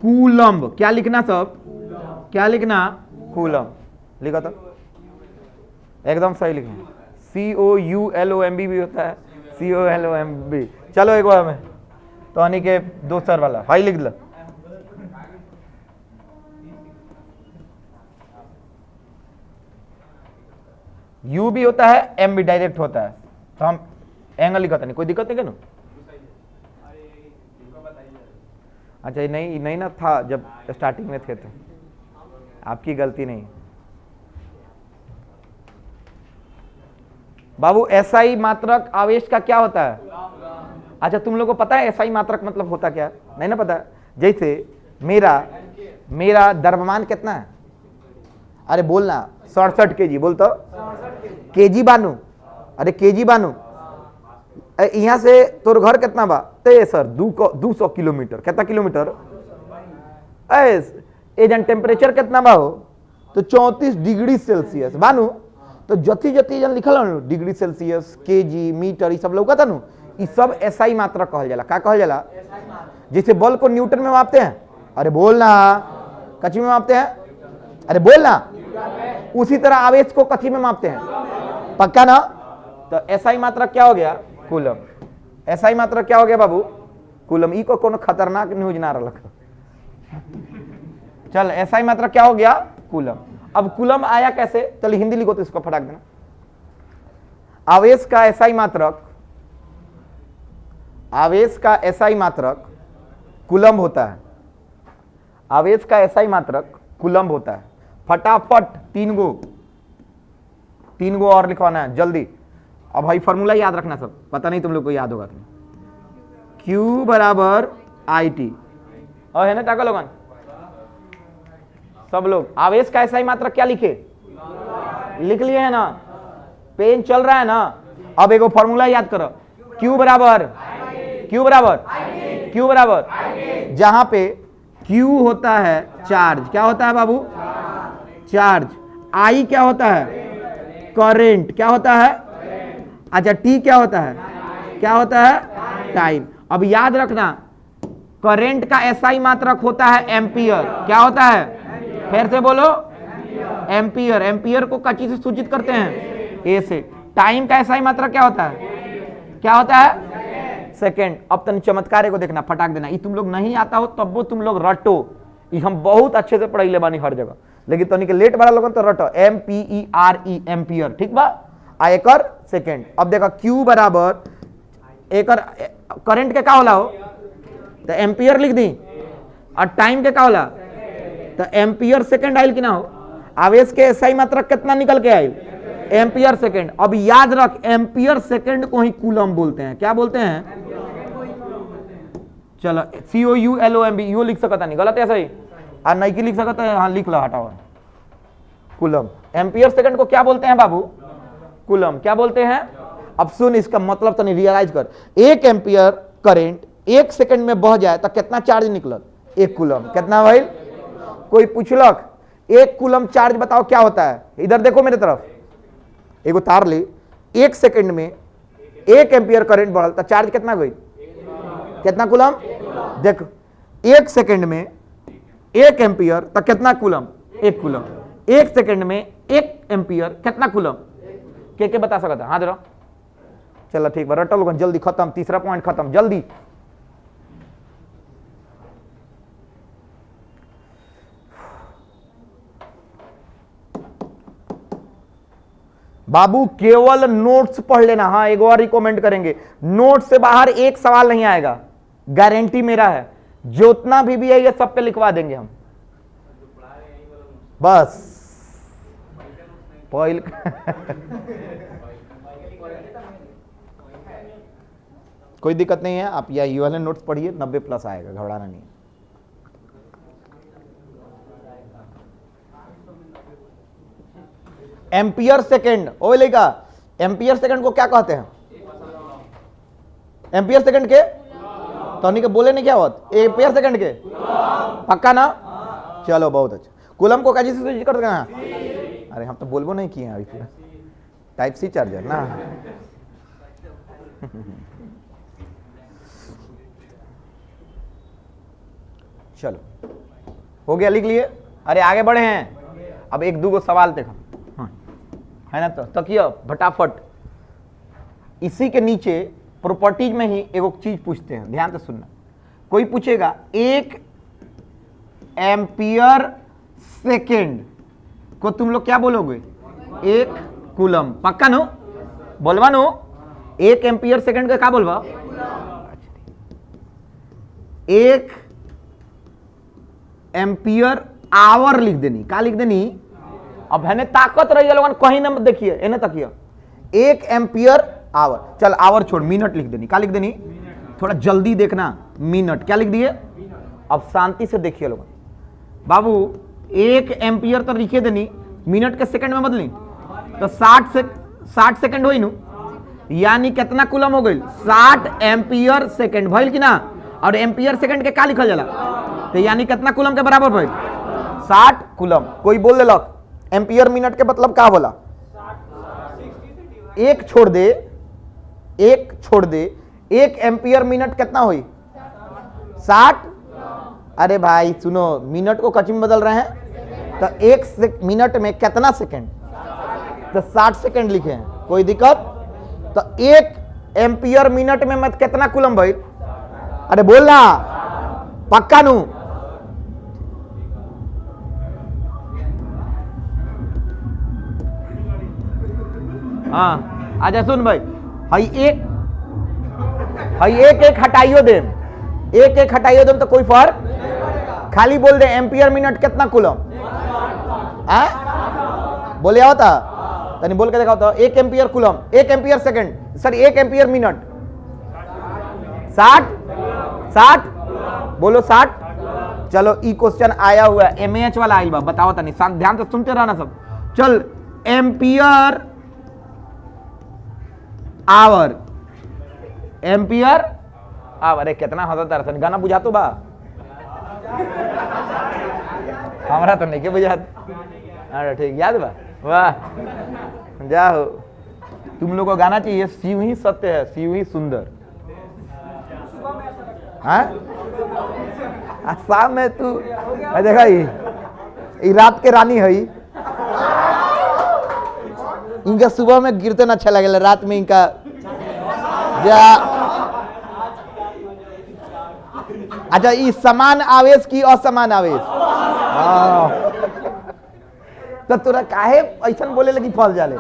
coulomb. क्या लिखना सब? क्या लिखना? कूलम्ब। लिखा तो एकदम सही लिखना। COULOMB भी होता है, COLOMB। चलो एक बार में तो यानी के दोसर वाला हाई लिख लो। U भी होता है, M भी डायरेक्ट होता है, तो हम एंगल लिखा नहीं, कोई दिक्कत नहीं क्या ना? अच्छा नहीं नहीं ना था जब स्टार्टिंग में थे, तो आपकी गलती नहीं। बाबू SI मात्रक आवेश का क्या होता है? अच्छा तुम लोगों को पता है SI मात्रक मतलब होता क्या? नहीं ना पता? जैसे मेरा द्रव्यमान कितना है? अरे बोलना 67 kg, बोल तो केजी बानू। अरे केजी बानू, यहाँ से तोर घर कितना बा? ते सर 200 किलोमीटर। कितना किलोमीटर? एजन टेम्परेचर कितना बा हो? तो 34 डिग्री सेल्सियस बानू। तो जति जति जन लिखल हो डिग्री सेल्सियस, केजी, मीटर, ये सब लोग था नु, ये सब SI मात्रक कहल जाला। का कहल जाला? जैसे बल को न्यूटन में मापते हैं, अरे बोलना, कची में मापते हैं? अरे बोलना, उसी तरह आवेश को कथी में मापते हैं? पक्का ना? तो SI मात्रक क्या हो गया? कूलम। SI मात्रक क्या हो गया बाबू? कूलम। ई को कोनो खतरनाक न्यूज ना रख। चल SI मात्रक क्या हो गया? कूलम। अब कूलम आया कैसे? चल हिंदी लिखो तो इसको फटाक देना। आवेश का SI मात्रक, आवेश का SI मात्रक कूलम होता है। आवेश का SI मात्रक कूलम होता है। फटाफट 3 गो और लिखवाना है जल्दी। अब भाई फॉर्मूला याद रखना सब, पता नहीं तुम लोग को याद होगा तो। Q बराबर IT और है ना ताका लोगन सब लोग। आवेश का SI मात्रक क्या लिखे? लिख लिए है ना? पेन चल रहा है ना? अब एक फॉर्मूला याद करो। Q बराबर जहां पे Q होता है चार्ज, क्या होता है बाबू? चार्ज। I क्या होता है? करंट। क्या होता है? अच्छा T क्या होता है? क्या होता है? टाइम। अब याद रखना करंट का SI मात्रक होता है एम्पियर। क्या होता है? फिर से बोलो, एम्पियर। एम्पियर को कची से सूचित करते हैं? A से। टाइम का SI मात्रक क्या होता है? क्या होता है? सेकेंड। अब तन चमत्कार को देखना, फटाक देना। ये तुम लोग नहीं आता हो तब वो तुम लोग रटो, ये हम बहुत अच्छे से पढ़ाई ले बानी हर जगह, लेकिन तो के लेट वाला लोगन तो रटो। MPERE एम्पियर, ठीक बा? आ एकर सेकेंड। अब देखा Q बराबर एकर करंट के का होला हो तो एम्पियर लिख दी, और टाइम के का होला तो एम्पियर सेकेंड आइल कि ना हो। आवेश के SI मात्रक कितना निकल के आइल? Ampere second. अब याद रख, एम्पियर सेकेंड को ही कूलम बोलते हैं। क्या बोलते हैं? चलो COULOMB, यू लिख सकता नहीं, गलत है सही? नहीं की लिख सकता है, हाँ लिख लो, हटाओ। कूलम। एम्पियर सेकेंड को क्या बोलते हैं बाबू? कूलम। क्या बोलते हैं? अब सुन, इसका मतलब तो नहीं, रियलाइज कर। 1 एम्पियर करंट 1 सेकंड में बह जाए तो कितना चार्ज निकलत? 1 कूलम। कितना भाई? कोई पूछलक 1 कूलम चार्ज बताओ क्या होता है? इधर देखो मेरे तरफ, एक तार ले, 1 सेकंड में 1 एम्पियर करंट बढ़ल तो चार्ज कितना गई? कितना कूलम? देख, 1 सेकंड में 1 एम्पियर तो कितना कूलम? 1 कूलम। 1 सेकंड में 1 एम्पियर कितना कूलम? के बता सकता? हाँ जरा, चलो ठीक है, रटल लोगन जल्दी खत्म, तीसरा पॉइंट खत्म जल्दी। बाबू केवल नोट्स पढ़ लेना। हाँ एक और रिकमेंड करेंगे, नोट्स से बाहर एक सवाल नहीं आएगा, गारंटी मेरा है। जितना भी है ये सब पे लिखवा देंगे हम, बस पॉइल कोई दिक्कत नहीं है, आप या ये वाले नोट्स पढ़िए, 90+ आएगा, घबराना नहीं। एम्पियर सेकंड, ओ लेगा, एम्पियर सेकंड को क्या कहते हैं? एम्पियर सेकंड के तो नहीं के बोले नहीं क्या होता? एम्पियर सेकंड के पक्का ना? चलो बहुत अच्छा। कूलम को कैसे स्विच कर सकते हैं? अरे हम तो बोलबो नहीं किए हैं अभी पूरा, टाइप सी चार्जर ना। चलो हो गया, लिख लिए? अरे आगे बढ़े हैं, अब 1-2 सवाल देखो, हाँ है ना? तो तकिया फटाफट। इसी के नीचे प्रॉपर्टीज में ही एक चीज पूछते हैं, ध्यान से सुनना। कोई पूछेगा 1 एम्पियर सेकेंड को तुम लोग क्या बोलोगे? 1 कूलम। पक्का नो? बोलवा नो? 1 एम्पियर सेकेंड का क्या बोलवा? 1 एम्पियर आवर लिख देनी। क्या लिख देनी? अब है ताकत रही है लोगन, कहीं ना देखिए इन्हें तकिया 1 एम्पियर आवर। चल आवर छोड़, मिनट लिख देनी। क्या लिख देनी? थोड़ा जल्दी देखना, मिनट। क्या लिख दिए? अब शांति से देखिए लोगन, बाबू 1 एम्पियर तो लिखे देनी, मिनट के सेकंड में बदली तो 60 सेकंड हुई नु, यानी कितना कूलम हो गई? 60 एम्पियर सेकंड भइल कि ना? और एम्पियर सेकंड के क्या लिखल जाला? तो यानी कितना कूलम के बराबर भइल? 60 कूलम। कोई बोल देलक एम्पियर मिनट के मतलब क्या बोला? 1 छोड़ दे, 1 एम्पियर मिनट कितना हुई? 60। अरे भाई सुनो, मिनट को कच्ची में बदल रहे हैं तो 1 मिनट में कितना सेकंड? तो 60 सेकंड लिखे हैं, कोई दिक्कत? तो 1 एम्पियर मिनट में मत कितना कूलम भाई? अरे बोलना, पक्का नू? हाँ आजा सुन भाई, हई एक हटाइयो दे, एक हटाइयो दे तो कोई फर्क, खाली बोल दे एम्पियर मिनट कितना कूलम। बोले आओ था तनी बोल के देखा होता। 1 ampere coulomb, 1 ampere second, sir 1 ampere minute 60 बोलो 60। चलो ई क्वेश्चन आया हुआ है, MAH वाला आइल बा, बताओ तनी, ध्यान से सुनते रहना सब। चल एम्पियर आवर, एम्पियर आवर। अरे कितना हंसता है, गाना बुझा तो बा हमारा तो नहीं के बुझा। अरे ठीक, याद बा? वाह जाओ, तुम लोग को गाना चाहिए शिव ही सत्य है, शिव ही सुंदर। हाँ शाम में तू देखा ही रात के रानी है, इनका सुबह में कीर्तन अच्छा लगे, रात में इनका जा। अच्छा ये समान आवेश की असमान आवेश? तो तुरा काहे ऐसा बोले लगी फल जाले?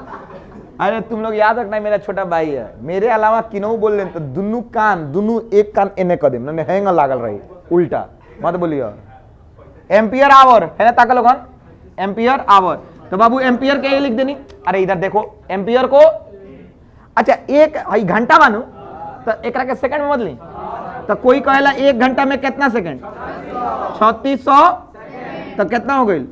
अरे तुम लोग याद रखना, मेरा छोटा भाई है, मेरे अलावा किनहु बोल ले तो दुनू कान, दुनू एक कान एने कर देम, ना हैंग लागल रही, उल्टा मत बोलियो। एम्पियर आवर है ना ताकल लोगन, एम्पियर आवर। तो बाबू एम्पियर के ये लिख देनी। अरे इधर देखो एम्पियर को, अच्छा एक घंटा मानू तो एक के सेकंड में बदली, तो कोई कहेला 1 घंटा में कितना सेकंड, 3600, तो कितना हो गई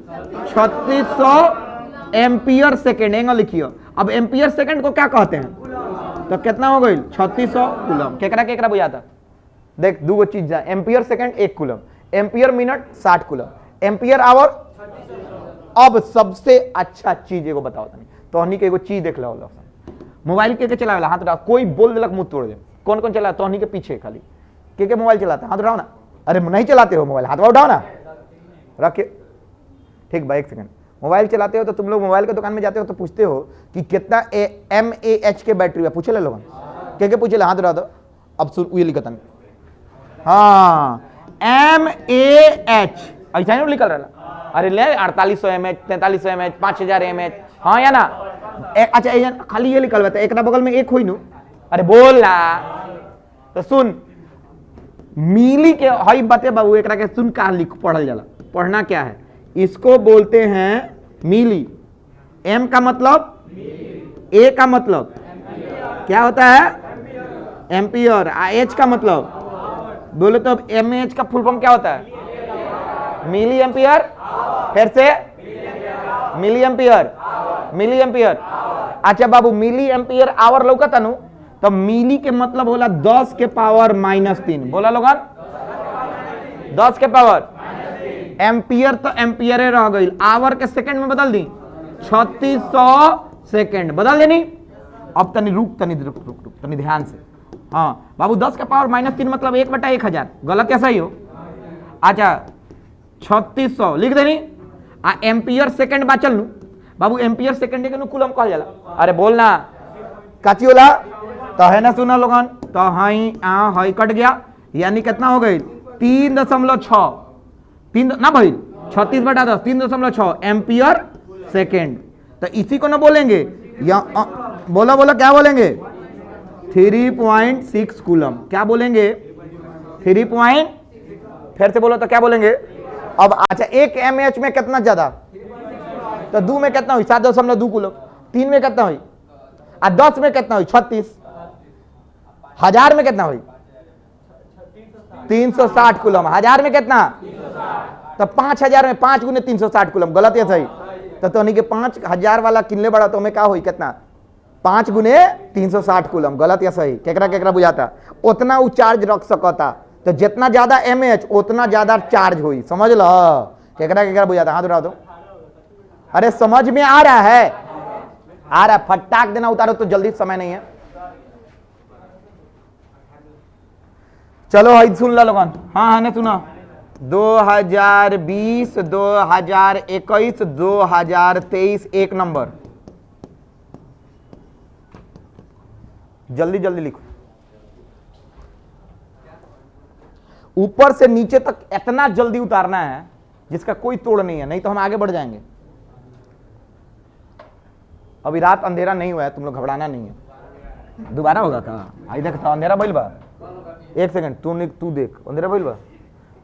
3600 एम्पियर सेकंड। एंगल लिखियो। अब एम्पियर सेकंड को क्या कहते हैं, तो कितना हो गई 3600 कूलम। केकरा बुझाता, देख दो चीज, ampere second 1 coulomb, ampere minute 60 coulomb, ampere hour. अब सबसे अच्छा चीज एगो बताओ तनी, तोहनी के एगो चीज देख लो, मोबाइल के चलावेला हाथ उठाओ, कोई बोल देलक मुंह तोड़ दे। कौन कौन चला, तोहनी के पीछे खाली के मोबाइल चलाते, हाथ उठाओ ना। अरे नहीं चलाते हो मोबाइल, हाथ उठाओ ना, रखे ठीक भाई। 1 सेकंड, मोबाइल चलाते हो तो तुम लोग मोबाइल के दुकान में जाते हो तो पूछते हो कि कितना mAh के बैटरी है, पूछे ले लोगन के पूछे ले, हाथ उठा दो। अब सुन ये लिखता नहीं, हाँ mAh ऐसा नहीं लिखल रहा। अरे ले 4800 mAh, 4300 mAh, 5000 mAh, हाँ या ना। अच्छा खाली ये लिखल रहता है, एक बगल में एक हुई नू। अरे बोल ना, तो सुन मिली के हई बातें बाबू, एक के सुन का लिख पढ़ल जाला। पढ़ना क्या है, इसको बोलते हैं मिली। एम का मतलब, ए का मतलब क्या होता है, एम्पियर। एच का मतलब बोले तो एम एच का फुल फॉर्म क्या होता है, मिली एम्पियर। फिर से मिली एम्पियर, मिली एम्पियर। अच्छा बाबू मिली एम्पियर आवर लौका तनु, तो मिली के मतलब होला 10 के पावर -3। बोला लोगन 10 के पावर। एम्पियर तो एम्पियर रह गई, आवर के सेकंड में बदल दी, 3600 सेकंड बदल देनी। अब तनी रुक तनी ध्यान से। हाँ बाबू 10 के पावर -3 मतलब 1/1000, गलत या सही हो। अच्छा 3600 लिख देनी। आ एम्पियर सेकंड बाचल नू बाबू, एम्पियर सेकंड के कूलम कहल जाला। अरे बोलना काची होला, तो है ना सुना लोगन, तो हाई कट गया, यानी कितना हो गई 3.6, 3 ना भाई 36/10, 3.6 एम्पियर सेकंड। तो इसी को ना बोलेंगे या बोला क्या बोलेंगे, 3.6 कूलम। क्या बोलेंगे 3 फिर से बोलो तो क्या बोलेंगे। अब अच्छा 1 mAh में कितना ज्यादा, तो 2 में कितना हुई 7.2 कूलम, 3 में कितना हुई, 10 में कितना हुई 36, 1000 में कितना हुई 360 कूलम, 1000 में कितना, तो 5000 में 5 गुने 360 कूलम। गलत या सही, तो नहीं के 5000 वाला किनले बड़ा तो में क्या हुई कितना, 5 गुने 360 कूलम। गलत या सही, केकरा बुझाता, उतना वो चार्ज रख सकता, तो जितना ज्यादा mAh उतना ज्यादा चार्ज हुई। समझ लो, केकरा बुझाता, हाथ उठाओ तो। अरे समझ में आ रहा है, आ रहा है, फटाक देना उतारो तो जल्दी, समय नहीं है। चलो हाई सुन ला लोगन, हाँ ने सुना, 2020, 2021, 2023 1 नंबर, जल्दी जल्दी लिखो। ऊपर से नीचे तक इतना जल्दी उतारना है जिसका कोई तोड़ नहीं है, नहीं तो हम आगे बढ़ जाएंगे। अभी रात अंधेरा नहीं हुआ है, तुम लोग घबराना नहीं है। दोबारा होगा कहा, आई देख अंधेरा बैल बा, 1 सेकंड तू देख अंधेरा बैल बा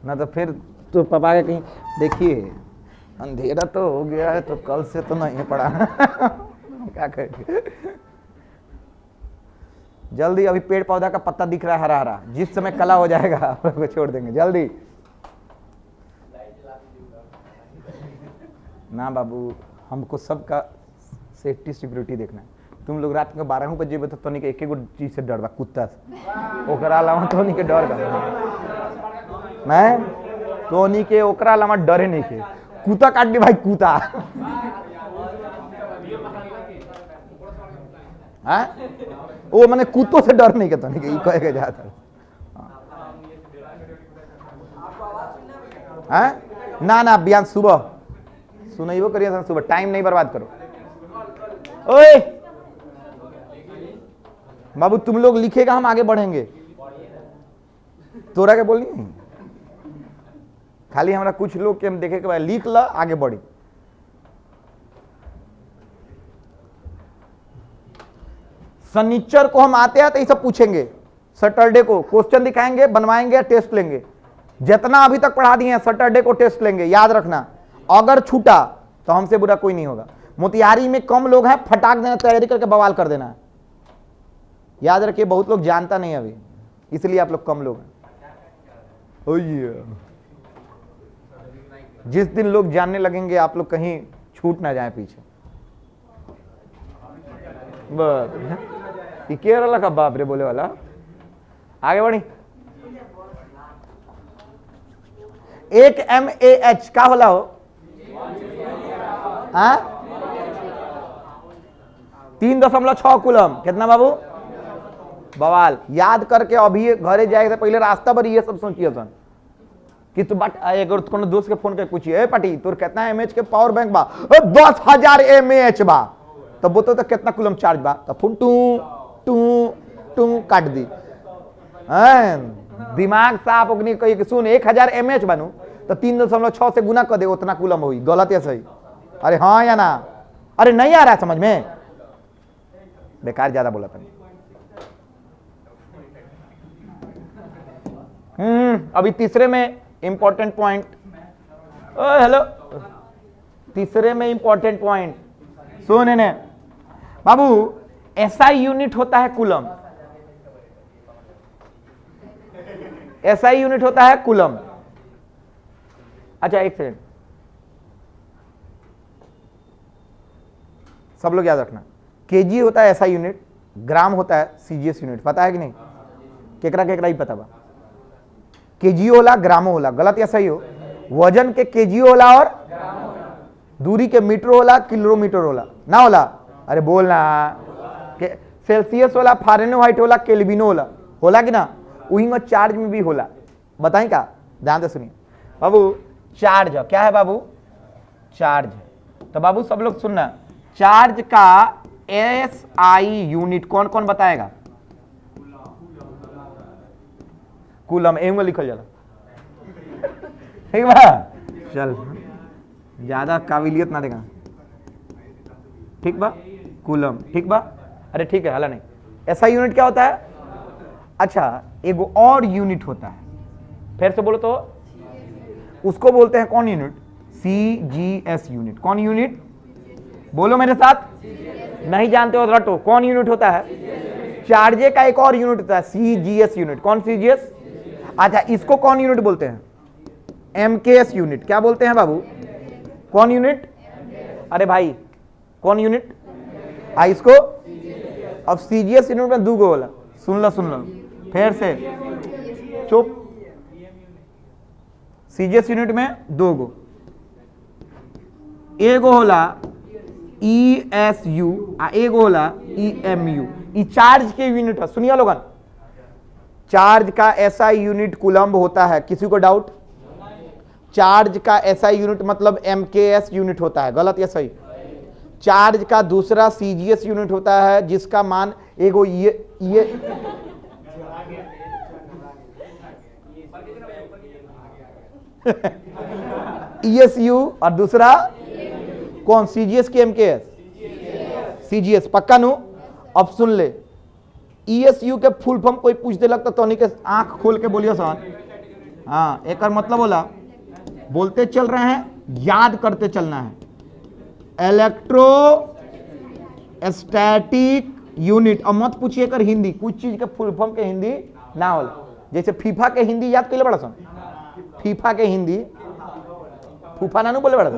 ना, तो फिर तो पापा के कहीं देखिए अंधेरा तो हो गया है, तो कल से तो नहीं पड़ा क्या करेंगे। जल्दी, अभी पेड़ पौधा का पत्ता दिख रहा है हरा हरा, जिस समय कला हो जाएगा को छोड़ देंगे जल्दी। ना बाबू, हमको सबका सेफ्टी सिक्योरिटी देखना है। तुम लोग रात के 12 बजे तो तोनी के एक चीज से डर बा, कुत्ता से। ओकरा अलावा तोनी के डर बा, मैं तोनी के ओकरा अलावा डरे नहीं के। कुत्ता काट दी भाई, कुत्ता हाँ वो मैंने कुत्तों से डर नहीं कहता, नहीं कहेगा जाता है ना बयान सुबह सुनाई वो करिए, सुबह टाइम नहीं बर्बाद करो। ओए बाबू तुम लोग लिखेगा, हम आगे बढ़ेंगे। तोरा के बोलनी खाली हमारा कुछ लोग के हम देखे के बाद लिख ला, आगे बढ़ी। शनिचर को हम आते हैं तो ये सब पूछेंगे, सैटरडे को क्वेश्चन दिखाएंगे, बनवाएंगे, टेस्ट लेंगे। जितना अभी तक पढ़ा दिए हैं सैटरडे को टेस्ट लेंगे, याद रखना। अगर छूटा तो हमसे बुरा कोई नहीं होगा। मोतिहारी में कम लोग हैं, फटाक देना, तैयारी करके बवाल कर देना है। याद रखिए, बहुत लोग जानता नहीं अभी, इसलिए आप लोग कम लोग हैं। जिस दिन लोग जानने लगेंगे, आप लोग कहीं छूट ना जाए पीछे। बस ये केरला का बाप रे बोले वाला। आगे बढ़ी। एक MAH का होला हो? 3.6 कूलम। कितना बाबू? बवाल। याद करके अभी घरे जाएगा पहले रास्ता पर ये सब सोचिए सन कि तू बट अगर कोनो दोस्त के फोन करके पूछिए, ए पाटी तोर कितना mAh के पावर बैंक बा? 10,000 mAh बा। तब बोतो तो कितना कूलम चार्ज बा? तब फोन टू टू टू काट दी। दिमाग साफ होगी, कही सुन 1000 mAh बनू तो 3.6 से गुना कर दे, उतना कूलम हुई। गलत या सही? अरे हाँ या ना? अरे नहीं आ रहा है समझ में? बेकार ज्यादा बोला था। अभी तीसरे में इंपॉर्टेंट पॉइंट। हेलो, तीसरे में इंपॉर्टेंट पॉइंट सुन ने बाबू। SI यूनिट होता है कूलम। SI यूनिट होता है कूलम। अच्छा एक सेकंड, सब लोग याद रखना, केजी होता है SI यूनिट, ग्राम होता है CGS यूनिट। पता है कि नहीं? केकरा केकरा ही पता बा? केजी होला, ग्रामो होला। गलत या सही हो? वजन के केजी होला और दूरी के मीटर होला, किलोमीटर होला ना होला? अरे बोलना। सेल्सियस होला, फारेनहाइट होला, केल्विनो होला कि ना? वही में चार्ज में भी होला। बताएं क्या? ध्यान से सुनिए बाबू। चार्ज क्या है बाबू? चार्ज। तो बाबू सब लोग सुनना, चार्ज का SI यूनिट कौन कौन बताएगा? कूलम एम में लिखल जाला। ठीक बा? चल ज्यादा काबिलियत ना देगा। ठीक बा? कूलम। ठीक बा? अरे ठीक है, हाला नहीं। SI यूनिट क्या होता है? अच्छा, एगो और यूनिट होता है, फिर से बोलो तो। उसको बोलते हैं कौन यूनिट? CGS unit. कौन यूनिट? बोलो मेरे साथ। नहीं जानते हो रटो। कौन यूनिट होता है? चार्जे का एक और यूनिट होता है CGS यूनिट। कौन CGS? अच्छा, इसको कौन यूनिट बोलते हैं? MKS unit. क्या बोलते हैं बाबू? कौन यूनिट? अरे भाई कौन यूनिट? इसको। अब CGS यूनिट में दो गो होला। सुन लो फिर से, चुप। CGS यूनिट में दो गो, एगो होला ESU आ एगो होला EMU। ई चार्ज के यूनिट है। सुनिए लोगन, चार्ज का SI यूनिट कूलम्ब होता है। किसी को डाउट? चार्ज का SI यूनिट मतलब MKS यूनिट होता है। गलत या सही? चार्ज का दूसरा CGS यूनिट होता है, जिसका मान एगो ये ESU और दूसरा कौन? CGS के MKS? CGS। पक्का नु? अब सुन ले, ESU के फुल फॉर्म कोई पूछ दे लगता तो नहीं के आंख खोल के बोलियो सन। हाँ, एक मतलब बोला, बोलते चल रहे हैं, याद करते चलना है। Electrostatic unit. अब मत पूछिए कर हिंदी, कुछ चीज के फुल फॉर्म के हिंदी ना होला। जैसे फीफा के हिंदी याद कर ले बड़ा सन। फीफा के हिंदी फूफा नानू बोले बड़ा।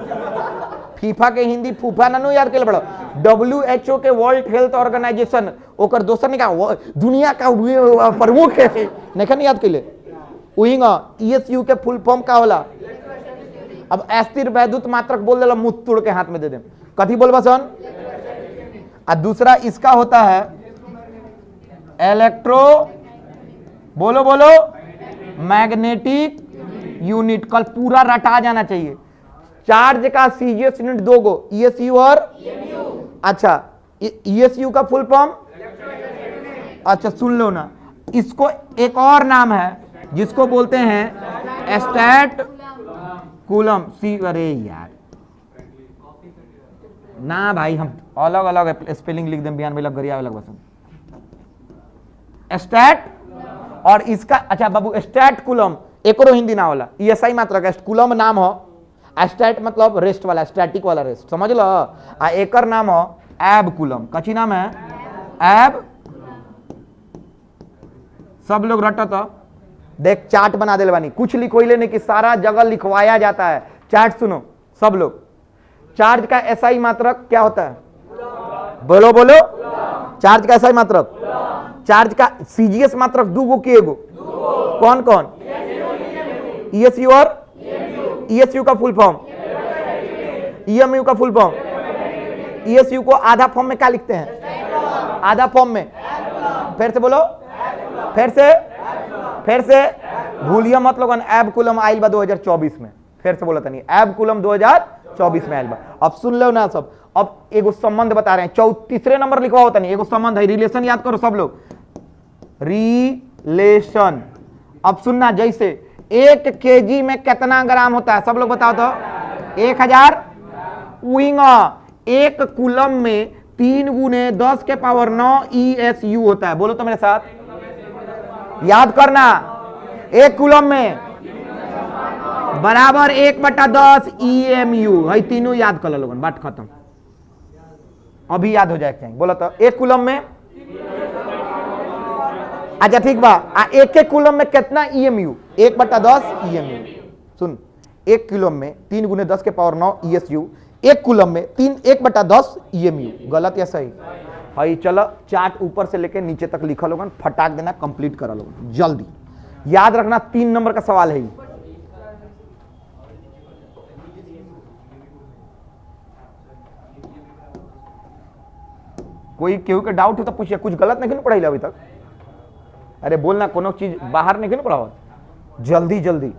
फीफा के हिंदी फूफा नानू याद कर ले बड़ा। WHO के वर्ल्ड हेल्थ ऑर्गेनाइजेशन ओकर दोसर ने का दुनिया का प्रमुख है, नहीं याद कर ले। ESU के फुल फॉर्म का होला? अब अस्थिर वैद्युत मात्रक बोल देला, मुंह तोड़ के हाथ में दे दे। कथी बोलबा सन? और दूसरा इसका होता है इलेक्ट्रो, बोलो मैग्नेटिक यूनिट। कल पूरा रटा जाना चाहिए। चार्ज का CGS यूनिट दो गो, ESU और अच्छा, ESU का फुल फॉर्म? अच्छा सुन लो ना, इसको एक और नाम है जिसको बोलते हैं स्टैट कूलम। अरे यार ना भाई, हम अलग अलग स्पेलिंग लिख दें, बयान में लग गरिया अलग बसन स्टैट और इसका। अच्छा बाबू, स्टैट कूलम एको हिंदी ना होला, ESI मात्र का कूलम नाम हो। स्टैट मतलब रेस्ट वाला, स्टैटिक वाला रेस्ट, समझ लो। आ एकर नाम हो एब कुलम। कची नाम है? एब। सब लोग रटो तो देख, चार्ट बना दे बानी, कुछ लिखोइले नहीं कि सारा जगह लिखवाया जाता है। चार्ट सुनो सब लोग। चार्ज का एसआई मात्रक क्या होता है? बोलो बोलो। चार्ज का एसआई मात्रक, चार्ज का सीजीएस मात्रक दूगो के एगो, कौन कौन? ईएसयू और ईएसयू का फुल फॉर्म, ईएमयू का फुल फॉर्म। ईएसयू को आधा फॉर्म में क्या लिखते हैं? आधा फॉर्म में। फिर से बोलो, फिर से भूलिया मत लोगन। एब कुलम आइल बा 2024 में। फिर से बोला तनी, एब कुलम 2024 में आइल बा। अब सुन लो ना सब। अब एगो संबंध बता रहे हैं, तीसरे नंबर लिखवा होता नहीं, एगो संबंध है, रिलेशन याद करो सब लोग, रिलेशन। अब सुनना, जैसे 1 केजी में कितना ग्राम होता है? सब लोग बताओ तो। 1000 विंग। 1 कुलम में 3 गुने 10 के पावर 9 ESU होता है। बोलो तो मेरे साथ, याद करना। 1 कुलम में बराबर 1/10 EMU है। तीनों याद कर लो लोगन, बात खत्म। अभी याद हो जाए। बोलो तो 1 कुलम में, अच्छा ठीक बा। 1 कुलम में कितना EMU? 1/10 EMU। सुन, 1 कुलम में 3 गुने 10 के पावर 9 ESU। 1 कुलम में 1/10 EMU। गलत या सही? भाई चलो, चार्ट ऊपर से लेके नीचे तक लिखा लोगन, फटाक देना, कंप्लीट करा लोगन जल्दी। याद रखना 3 नंबर का सवाल है। कोई केहू के डाउट हो तो पूछिए। कुछ गलत नहीं पढ़ाई अभी तक? अरे बोलना, कोनो चीज बाहर नहीं पढ़ाओ, जल्दी जल्दी।